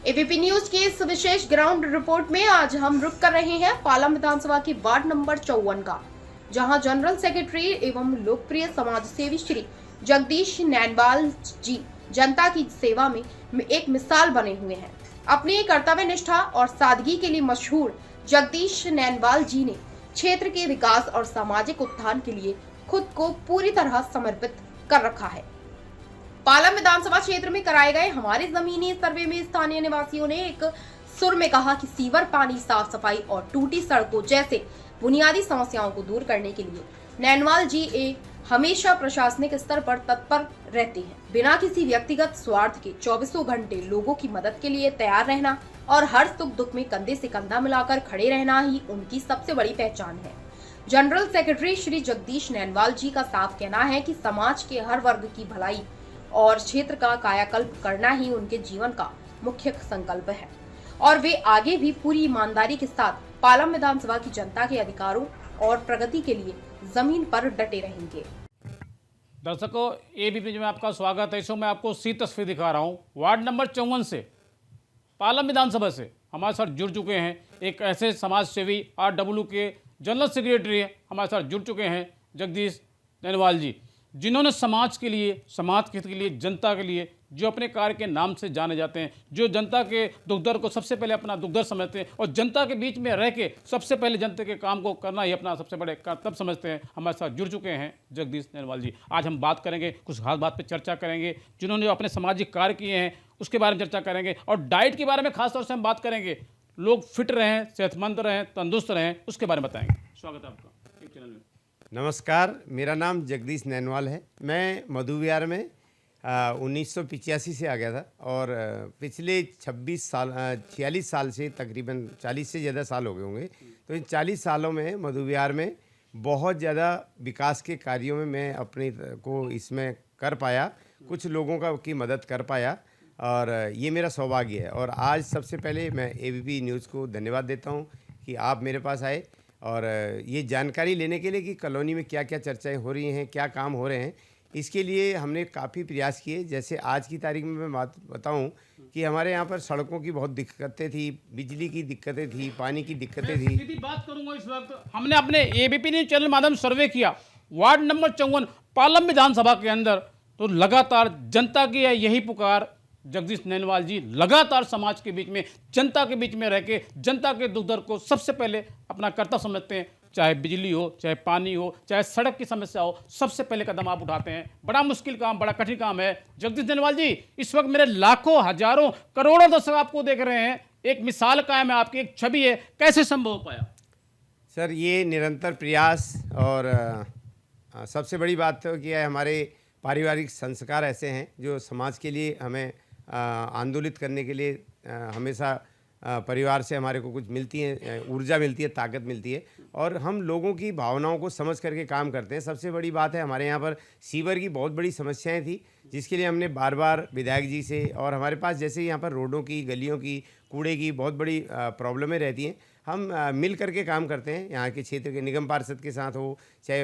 ABP news की इस विशेष ground report में आज हम रुक कर रहे हैं पालम विधानसभा की वार्ड नंबर 54 का, जहां जनरल सेक्रेटरी एवं लोकप्रिय समाज सेवी श्री जगदीश नैनवाल जी जनता की सेवा में एक मिसाल बने हुए हैं। अपनी कर्तव्य निष्ठा और सादगी के लिए मशहूर जगदीश नैनवाल जी ने क्षेत्र के विकास और सामाजिक उत्थान के लिए खुद को पूरी तरह समर्पित कर रखा है। पालम विधानसभा क्षेत्र में कराए गए हमारे जमीनी सर्वे में स्थानीय निवासियों ने एक सुर में कहा कि सीवर, पानी, साफ सफाई और टूटी सड़कों जैसे बुनियादी समस्याओं को दूर करने के लिए नैनवाल जी हमेशा प्रशासनिक स्तर पर तत्पर रहते हैं। बिना किसी व्यक्तिगत स्वार्थ के 24 घंटे लोगों की मदद के लिए तैयार रहना और हर सुख दुख में कंधे से कंधा मिलाकर खड़े रहना ही उनकी सबसे बड़ी पहचान है। जनरल सेक्रेटरी श्री जगदीश नैनवाल जी का साफ कहना है कि समाज के हर वर्ग की भलाई और क्षेत्र का कायाकल्प करना ही उनके जीवन का मुख्य संकल्प है और वे आगे भी पूरी ईमानदारी के साथ पालम विधानसभा की जनता के अधिकारों और प्रगति के लिए जमीन पर डटे रहेंगे। दर्शकों, एबीपी में आपका स्वागत है। इसमें मैं आपको सी तस्वीर दिखा रहा हूँ। वार्ड नंबर 54 से, पालम विधानसभा से हमारे साथ जुड़ चुके हैं एक ऐसे समाज सेवी आरडब्ल्यू के जनरल सेक्रेटरी हमारे साथ जुड़ चुके हैं जगदीश नैनवाल जी, जिन्होंने समाज के लिए, समाज के लिए, जनता के लिए जो अपने कार्य के नाम से जाने जाते हैं, जो जनता के दुख दर्द को सबसे पहले अपना दुख दर्द समझते हैं और जनता के बीच में रह के सबसे पहले जनता के काम को करना ही अपना सबसे बड़े कर्तव्य समझते हैं, हमारे साथ जुड़ चुके हैं जगदीश नैनवाल जी। आज हम बात करेंगे, कुछ खास बात पर चर्चा करेंगे, जिन्होंने अपने सामाजिक कार्य किए हैं उसके बारे में चर्चा करेंगे और डाइट के बारे में खासतौर से हम बात करेंगे। लोग फिट रहें, सेहतमंद रहें, तंदुरुस्त रहें, उसके बारे में बताएंगे। स्वागत है आपका एक चैनल में। नमस्कार, मेरा नाम जगदीश नैनवाल है। मैं मधु विहार में 1985 से आ गया था और पिछले 46 साल से तकरीबन 40 से ज़्यादा साल हो गए होंगे। तो इन 40 सालों में मधु विहार में बहुत ज़्यादा विकास के कार्यों में मैं अपने को इसमें कर पाया, कुछ लोगों की मदद कर पाया और ये मेरा सौभाग्य है। और आज सबसे पहले मैं एबीपी न्यूज़ को धन्यवाद देता हूँ कि आप मेरे पास आए और ये जानकारी लेने के लिए कि कॉलोनी में क्या क्या चर्चाएं हो रही हैं, क्या काम हो रहे हैं, इसके लिए हमने काफ़ी प्रयास किए। जैसे आज की तारीख में मैं बात बताऊं कि हमारे यहाँ पर सड़कों की बहुत दिक्कतें थी, बिजली की दिक्कतें थी, पानी की दिक्कतें थी। सीधी बात करूंगा, इस वक्त हमने अपने एबीपी न्यूज चैनल माध्यम सर्वे किया वार्ड नंबर 54 पालम विधानसभा के अंदर, तो लगातार जनता की है यही पुकार। जगदीश नैनवाल जी लगातार समाज के बीच में, जनता के बीच में रह के जनता के दुख दर्द को सबसे पहले अपना कर्तव्य समझते हैं। चाहे बिजली हो, चाहे पानी हो, चाहे सड़क की समस्या हो, सबसे पहले कदम आप उठाते हैं। बड़ा मुश्किल काम, बड़ा कठिन काम है। जगदीश नैनवाल जी, इस वक्त मेरे लाखों, हजारों, करोड़ों दर्शक आपको देख रहे हैं, एक मिसाल कायम है, आपकी एक छवि है, कैसे संभव हो पाया? सर, ये निरंतर प्रयास और सबसे बड़ी बात तो क्या है, हमारे पारिवारिक संस्कार ऐसे हैं जो समाज के लिए हमें आंदोलित करने के लिए हमेशा परिवार से हमारे को कुछ मिलती है, ऊर्जा मिलती है, ताकत मिलती है और हम लोगों की भावनाओं को समझ करके काम करते हैं। सबसे बड़ी बात है, हमारे यहाँ पर सीवर की बहुत बड़ी समस्याएं थी, जिसके लिए हमने बार बार विधायक जी से, और हमारे पास जैसे यहाँ पर रोडों की, गलियों की, कूड़े की बहुत बड़ी प्रॉब्लमें रहती हैं। हम मिल करके काम करते हैं, यहाँ के क्षेत्र के निगम पार्षद के साथ हो, चाहे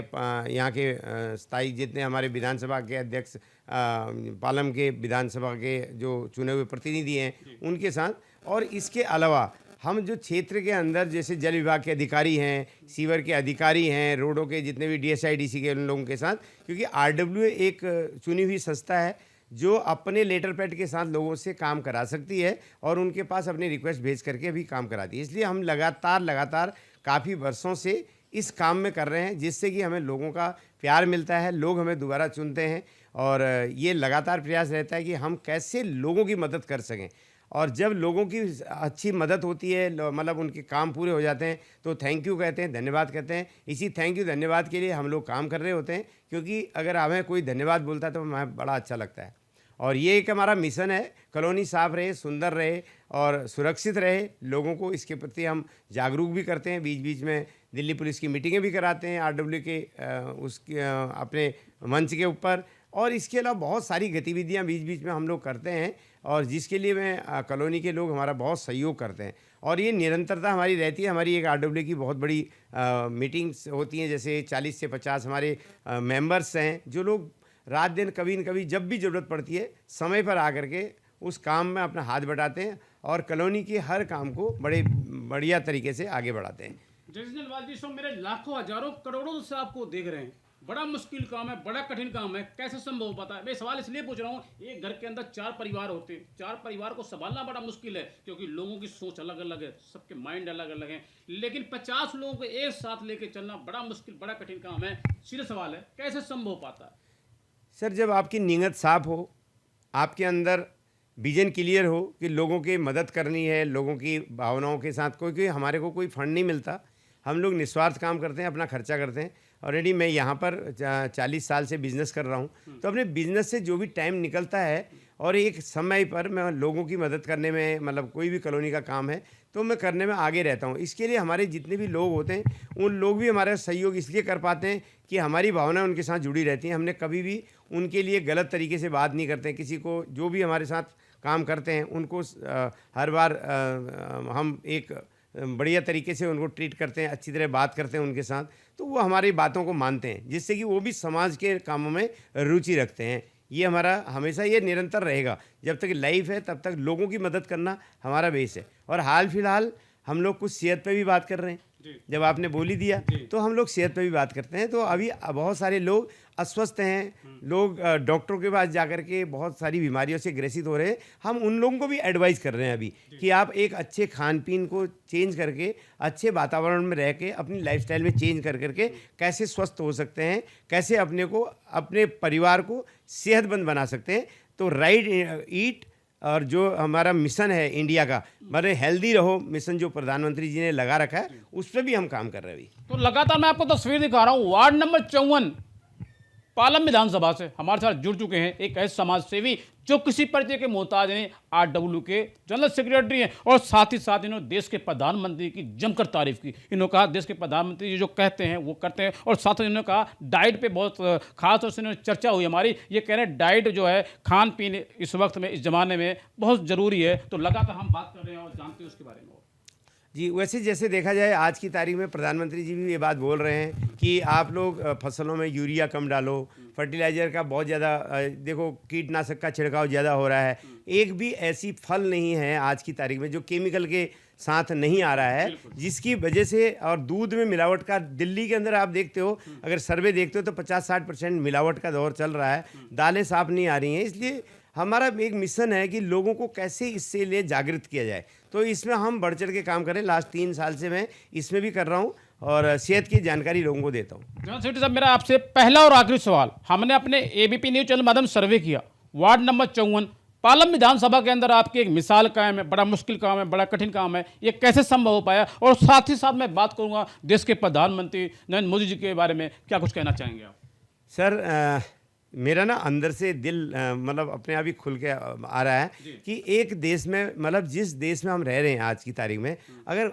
यहाँ के स्थायी जितने हमारे विधानसभा के अध्यक्ष, पालम के विधानसभा के जो चुने हुए प्रतिनिधि हैं उनके साथ, और इसके अलावा हम जो क्षेत्र के अंदर जैसे जल विभाग के अधिकारी हैं, सीवर के अधिकारी हैं, रोडों के जितने भी डीएसआईडीसी के उन लोगों के साथ, क्योंकि आरडब्ल्यू एक चुनी हुई संस्था है जो अपने लेटर पैड के साथ लोगों से काम करा सकती है और उनके पास अपनी रिक्वेस्ट भेज करके भी काम कराती है। इसलिए हम लगातार काफ़ी वर्षों से इस काम में कर रहे हैं, जिससे कि हमें लोगों का प्यार मिलता है, लोग हमें दोबारा चुनते हैं और ये लगातार प्रयास रहता है कि हम कैसे लोगों की मदद कर सकें। और जब लोगों की अच्छी मदद होती है, मतलब उनके काम पूरे हो जाते हैं, तो थैंक यू कहते हैं, धन्यवाद कहते हैं। इसी थैंक यू धन्यवाद के लिए हम लोग काम कर रहे होते हैं, क्योंकि अगर हमें कोई धन्यवाद बोलता है तो हमें बड़ा अच्छा लगता है। और ये एक हमारा मिशन है, कॉलोनी साफ रहे, सुंदर रहे और सुरक्षित रहे। लोगों को इसके प्रति हम जागरूक भी करते हैं, बीच बीच में दिल्ली पुलिस की मीटिंगें भी कराते हैं आरडब्ल्यू के उसके अपने मंच के ऊपर, और इसके अलावा बहुत सारी गतिविधियां बीच बीच में हम लोग करते हैं और जिसके लिए मैं कॉलोनी के लोग हमारा बहुत सहयोग करते हैं और ये निरंतरता हमारी रहती है। हमारी एक आरडब्ल्यू की बहुत बड़ी मीटिंग्स होती हैं, जैसे 40 से 50 हमारे मेंबर्स हैं, जो लोग रात दिन कभी न कभी जब भी ज़रूरत पड़ती है समय पर आकर के उस काम में अपना हाथ बटाते हैं और कॉलोनी के हर काम को बड़े बढ़िया तरीके से आगे बढ़ाते हैं। जयसिंह लाल जी, सब मेरे लाखों हजारों करोड़ों से आपको देख रहे हैं, बड़ा मुश्किल काम है, बड़ा कठिन काम है, कैसे संभव हो पाता है? मैं सवाल इसलिए पूछ रहा हूँ, एक घर के अंदर 4 परिवार होते हैं, 4 परिवार को संभालना बड़ा मुश्किल है, क्योंकि लोगों की सोच अलग अलग है, सबके माइंड अलग अलग हैं, लेकिन 50 लोगों को एक साथ लेके चलना बड़ा मुश्किल, बड़ा कठिन काम है। सीधा सवाल है, कैसे संभव हो पाता है? सर, जब आपकी नीयत साफ हो, आपके अंदर विजन क्लियर हो कि लोगों की मदद करनी है, लोगों की भावनाओं के साथ, क्योंकि हमारे को कोई फंड नहीं मिलता, हम लोग निस्वार्थ काम करते हैं, अपना खर्चा करते हैं। ऑलरेडी मैं यहाँ पर 40 साल से बिज़नेस कर रहा हूँ, तो अपने बिज़नेस से जो भी टाइम निकलता है और एक समय पर मैं लोगों की मदद करने में, मतलब कोई भी कॉलोनी का काम है तो मैं करने में आगे रहता हूँ। इसके लिए हमारे जितने भी लोग होते हैं उन लोग भी हमारा सहयोग इसलिए कर पाते हैं कि हमारी भावनाएं उनके साथ जुड़ी रहती हैं। हमने कभी भी उनके लिए गलत तरीके से बात नहीं करते हैं। किसी को जो भी हमारे साथ काम करते हैं उनको हर बार हम एक बढ़िया तरीके से उनको ट्रीट करते हैं, अच्छी तरह बात करते हैं उनके साथ, तो वो हमारी बातों को मानते हैं, जिससे कि वो भी समाज के कामों में रुचि रखते हैं। ये हमारा हमेशा ये निरंतर रहेगा, जब तक लाइफ है तब तक लोगों की मदद करना हमारा बेस है। और हाल फिलहाल हम लोग कुछ सेहत पे भी बात कर रहे हैं, जब आपने बोली दिया तो हम लोग सेहत पे भी बात करते हैं। तो अभी बहुत सारे लोग अस्वस्थ हैं, लोग डॉक्टरों के पास जाकर के बहुत सारी बीमारियों से ग्रसित हो रहे हैं। हम उन लोगों को भी एडवाइस कर रहे हैं अभी कि आप एक अच्छे खान पीन को चेंज करके, अच्छे वातावरण में रह के, अपनी लाइफस्टाइल में चेंज कर करके कैसे स्वस्थ हो सकते हैं, कैसे अपने को, अपने परिवार को सेहतमंद बना सकते हैं। तो राइट ईट और जो हमारा मिशन है इंडिया का, मतलब हेल्दी रहो मिशन, जो प्रधानमंत्री जी ने लगा रखा है, उस पर भी हम काम कर रहे हैं अभी। तो लगातार मैं आपको तस्वीर दिखा रहा हूँ, वार्ड नंबर 54 पालम विधानसभा से हमारे साथ जुड़ चुके हैं एक ऐसे समाज सेवी जो किसी परिचय के मोहताज नहीं, RW के जनरल सेक्रेटरी हैं, और साथ ही साथ इन्होंने देश के प्रधानमंत्री की जमकर तारीफ की। इन्होंने कहा देश के प्रधानमंत्री जी जो कहते हैं वो करते हैं, और साथ ही इन्होंने कहा डाइट पे बहुत खास तौर से इन्होंने चर्चा हुई हमारी। ये कह रहे हैं डाइट जो है, खान पीन इस वक्त में, इस ज़माने में बहुत ज़रूरी है। तो लगातार हम बात कर रहे हैं और जानते हैं उसके बारे में। जी, वैसे जैसे देखा जाए आज की तारीख में प्रधानमंत्री जी भी ये बात बोल रहे हैं कि आप लोग फसलों में यूरिया कम डालो, फर्टिलाइज़र का बहुत ज़्यादा, देखो कीटनाशक का छिड़काव ज़्यादा हो रहा है। एक भी ऐसी फल नहीं है आज की तारीख में जो केमिकल के साथ नहीं आ रहा है, जिसकी वजह से, और दूध में मिलावट का, दिल्ली के अंदर आप देखते हो, अगर सर्वे देखते हो तो 50-60% मिलावट का दौर चल रहा है, दालें साफ नहीं आ रही हैं। इसलिए हमारा एक मिशन है कि लोगों को कैसे इससे लिए जागृत किया जाए, तो इसमें हम बढ़ चढ़ के काम करें। लास्ट 3 साल से मैं इसमें भी कर रहा हूँ और सेहत की जानकारी लोगों को देता हूँ। जनरल सेक्रेटरी साहब, मेरा आपसे पहला और आखिरी सवाल, हमने अपने ABP न्यूज़ चैनल माध्यम सर्वे किया, वार्ड नंबर 54 पालम विधानसभा के अंदर आपकी एक मिसाल कायम है, बड़ा मुश्किल काम है, बड़ा कठिन काम है, ये कैसे संभव हो पाया? और साथ ही साथ मैं बात करूंगा देश के प्रधानमंत्री नरेंद्र मोदी जी के बारे में, क्या कुछ कहना चाहेंगे आप? सर, मेरा ना अंदर से दिल मतलब अपने आप ही खुल के आ रहा है कि एक देश में, मतलब जिस देश में हम रह रहे हैं आज की तारीख में, अगर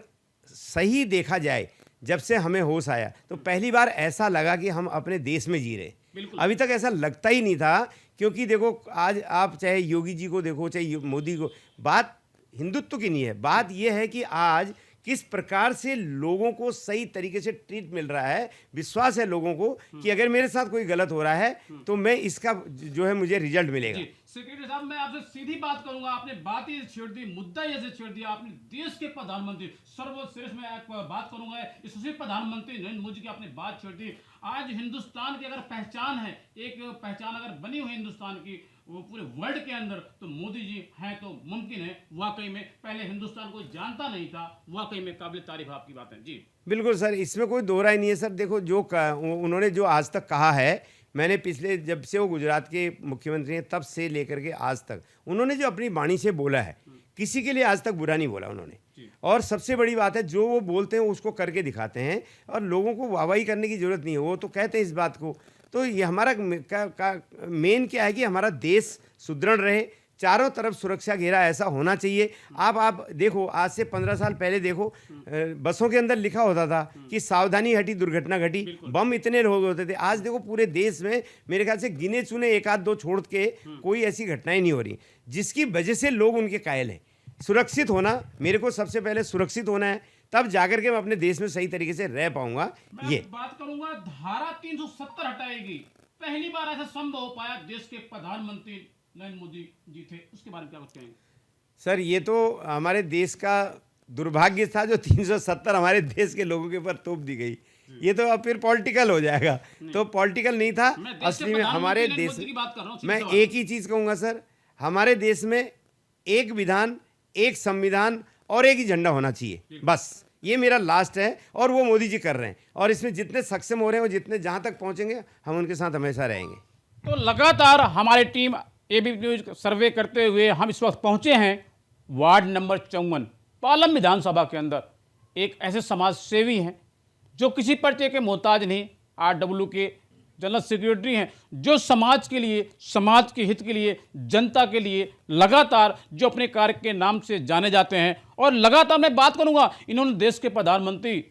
सही देखा जाए, जब से हमें होश आया तो पहली बार ऐसा लगा कि हम अपने देश में जी रहे हैं। अभी तक ऐसा लगता ही नहीं था, क्योंकि देखो आज आप चाहे योगी जी को देखो, चाहे मोदी को, बात हिंदुत्व की नहीं है, बात यह है कि आज किस प्रकार से लोगों को सही तरीके से ट्रीट मिल रहा है। विश्वास है लोगों को कि अगर मेरे साथ कोई गलत हो रहा है तो मैं इसका जो है मुझे रिजल्ट मिलेगा। सेक्रेटरी साहब, मैं आपसे सीधी बात करूंगा, आपने बात ही छेड़ दी, मुद्दा ही ऐसे छेड़ दिया, आपने देश के प्रधानमंत्री, सर्वश्रेष्ठ में एक बात करूंगा, इससे प्रधानमंत्री नरेंद्र मोदी की आपने बात छेड़ दी। आज हिंदुस्तान की अगर पहचान है, एक पहचान अगर बनी हुई हिंदुस्तान की वो पूरे वर्ल्ड के अंदर, तो मोदी जी हैं तो मुमकिन है। वाकई में पहले हिंदुस्तान को जानता नहीं था, वाकई में काबिल तारीफ आपकी बात है। जी बिल्कुल सर, इसमें कोई दो राय नहीं है सर। देखो जो उन्होंने जो आज तक कहा है, मैंने पिछले, जब से वो गुजरात के मुख्यमंत्री हैं तब से लेकर के आज तक उन्होंने जो अपनी वाणी से बोला है, किसी के लिए आज तक बुरा नहीं बोला उन्होंने। और सबसे बड़ी बात है, जो वो बोलते हैं उसको करके दिखाते हैं, और लोगों को वाहवाही करने की जरूरत नहीं है, वो तो कहते हैं इस बात को। तो ये हमारा मेन क्या है कि हमारा देश सुदृढ़ रहे, चारों तरफ सुरक्षा घेरा ऐसा होना चाहिए। आप देखो, आज से 15 साल पहले देखो, बसों के अंदर लिखा होता था कि सावधानी हटी दुर्घटना घटी, बम इतने लोग होते थे। आज देखो पूरे देश में मेरे ख्याल से गिने चुने 1-2 छोड़ के कोई ऐसी घटनाएं नहीं हो रही, जिसकी वजह से लोग उनके कायल हैं। सुरक्षित होना, मेरे को सबसे पहले सुरक्षित होना है, तब जाकर के मैं अपने देश में सही तरीके से रह पाऊंगा। ये बात करूंगा, धारा 370 हटाएगी, पहली बार ऐसा संभव हो पाया, देश के प्रधानमंत्री नरेंद्र मोदी जी थे, उसके बारे में क्या कुछ कहेंगे? सर ये तो हमारे देश का दुर्भाग्य था जो 370 हमारे देश के लोगों के ऊपर तोप दी गई। ये तो अब फिर पॉलिटिकल हो जाएगा। तो पॉलिटिकल नहीं था असली में हमारे देश की बात कर रहा हूँ, मैं एक ही चीज़ कहूँगा सर, हमारे देश में एक विधान, एक संविधान और एक ही झंडा होना चाहिए, बस ये मेरा लास्ट है। और वो मोदी जी कर रहे हैं, और इसमें जितने सक्षम हो रहे हैं वो जितने जहाँ तक पहुँचेंगे हम उनके साथ हमेशा रहेंगे। तो लगातार हमारी टीम एबीपी न्यूज सर्वे करते हुए हम इस वक्त पहुंचे हैं वार्ड नंबर 54 पालम विधानसभा के अंदर। एक ऐसे समाज सेवी हैं जो किसी पर्चे के मोहताज नहीं, आरडब्ल्यू के जनरल सेक्रेटरी हैं, जो समाज के लिए, समाज के हित के लिए, जनता के लिए लगातार जो अपने कार्य के नाम से जाने जाते हैं। और लगातार मैं बात करूंगा, इन्होंने देश के प्रधानमंत्री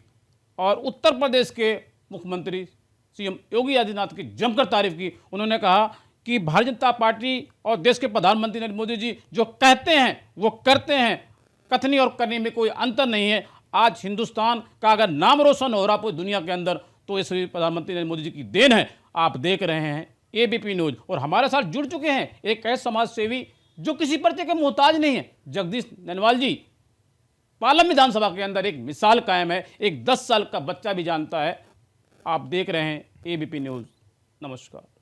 और उत्तर प्रदेश के मुख्यमंत्री सीएम योगी आदित्यनाथ की जमकर तारीफ की। उन्होंने कहा कि भारतीय जनता पार्टी और देश के प्रधानमंत्री नरेंद्र मोदी जी जो कहते हैं वो करते हैं, कथनी और करने में कोई अंतर नहीं है। आज हिंदुस्तान का अगर नाम रोशन हो रहा पूरी दुनिया के अंदर तो इस प्रधानमंत्री नरेंद्र मोदी जी की देन है। आप देख रहे हैं एबीपी न्यूज, और हमारे साथ जुड़ चुके हैं एक ऐसे समाज सेवी जो किसी पर्चे के मोहताज नहीं है, जगदीश नैनवाल जी। पालम विधानसभा के अंदर एक मिसाल कायम है, एक 10 साल का बच्चा भी जानता है। आप देख रहे हैं एबीपी न्यूज। नमस्कार।